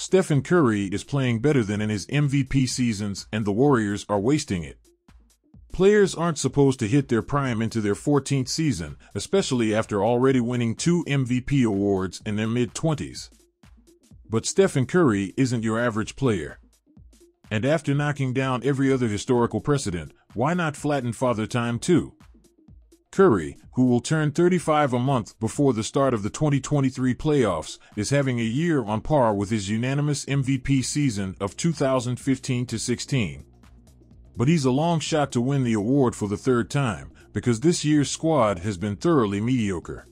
Stephen Curry is playing better than in his MVP seasons, and the Warriors are wasting it. Players aren't supposed to hit their prime into their 14th season, especially after already winning 2 MVP awards in their mid-20s. But Stephen Curry isn't your average player. And after knocking down every other historical precedent, why not flatten Father Time too? Curry, who will turn 35 a month before the start of the 2023 playoffs, is having a year on par with his unanimous MVP season of 2015-16. But he's a long shot to win the award for the third time, because this year's squad has been thoroughly mediocre.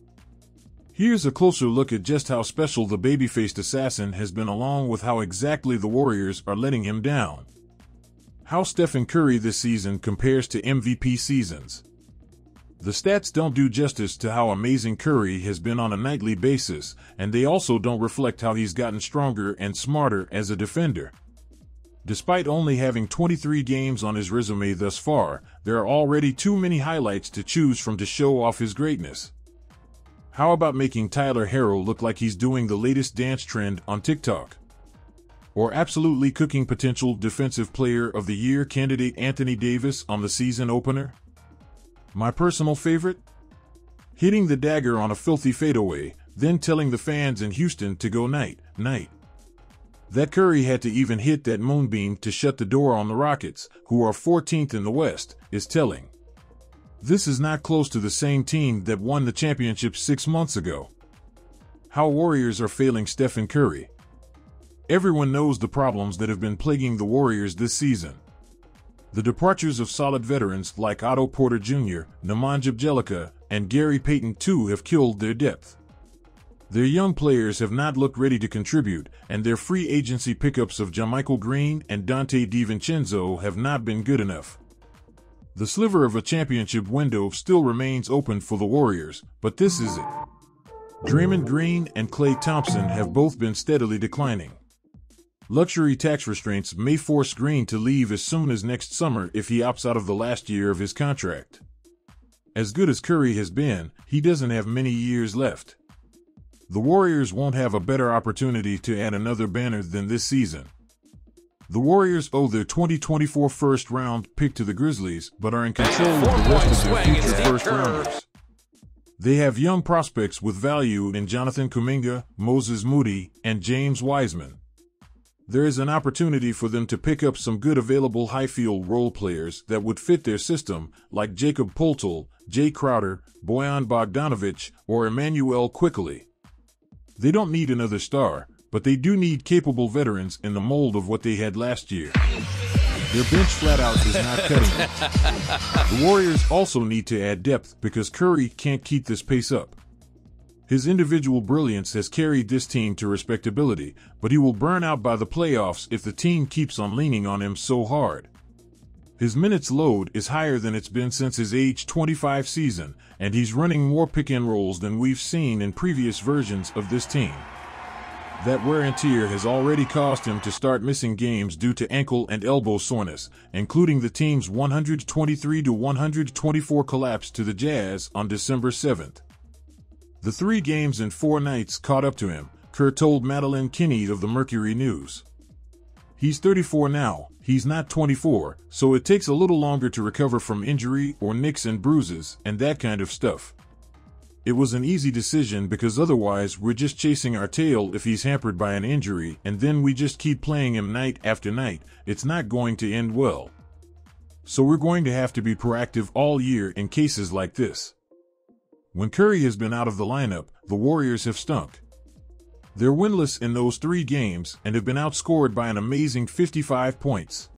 Here's a closer look at just how special the baby-faced assassin has been, along with how exactly the Warriors are letting him down. How Stephen Curry this season compares to MVP seasons. The stats don't do justice to how amazing Curry has been on a nightly basis, and they also don't reflect how he's gotten stronger and smarter as a defender. Despite only having 23 games on his resume thus far, there are already too many highlights to choose from to show off his greatness. How about making Tyler Herro look like he's doing the latest dance trend on TikTok? Or absolutely cooking potential Defensive Player of the Year candidate Anthony Davis on the season opener? My personal favorite? Hitting the dagger on a filthy fadeaway, then telling the fans in Houston to go night, night. That Curry had to even hit that moonbeam to shut the door on the Rockets, who are 14th in the West, is telling. This is not close to the same team that won the championship 6 months ago. How Warriors are failing Stephen Curry. Everyone knows the problems that have been plaguing the Warriors this season. The departures of solid veterans like Otto Porter Jr., Nemanja Bjelica, and Gary Payton II have killed their depth. Their young players have not looked ready to contribute, and their free agency pickups of JaMychal Green and Dante DiVincenzo have not been good enough. The sliver of a championship window still remains open for the Warriors, but this is it. Draymond Green and Klay Thompson have both been steadily declining. Luxury tax restraints may force Green to leave as soon as next summer if he opts out of the last year of his contract. As good as Curry has been, he doesn't have many years left. The Warriors won't have a better opportunity to add another banner than this season. The Warriors owe their 2024 first-round pick to the Grizzlies, but are in control of the rest of their future first-rounders. They have young prospects with value in Jonathan Kuminga, Moses Moody, and James Wiseman. There is an opportunity for them to pick up some good available high-field role players that would fit their system, like Jakob Poeltl, Jay Crowder, Bojan Bogdanovic, or Emmanuel Quickley. They don't need another star, but they do need capable veterans in the mold of what they had last year. Their bench flat-out is not cutting it. The Warriors also need to add depth because Curry can't keep this pace up. His individual brilliance has carried this team to respectability, but he will burn out by the playoffs if the team keeps on leaning on him so hard. His minutes load is higher than it's been since his age 25 season, and he's running more pick-and-rolls than we've seen in previous versions of this team. That wear and tear has already caused him to start missing games due to ankle and elbow soreness, including the team's 123-124 collapse to the Jazz on December 7th. The 3 games in 4 nights caught up to him, Kerr told Madeline Kinney of the Mercury News. He's 34 now, he's not 24, so it takes a little longer to recover from injury or nicks and bruises and that kind of stuff. It was an easy decision because otherwise we're just chasing our tail if he's hampered by an injury and then we just keep playing him night after night. It's not going to end well. So we're going to have to be proactive all year in cases like this. When Curry has been out of the lineup, the Warriors have stunk. They're winless in those 3 games and have been outscored by an amazing 55 points.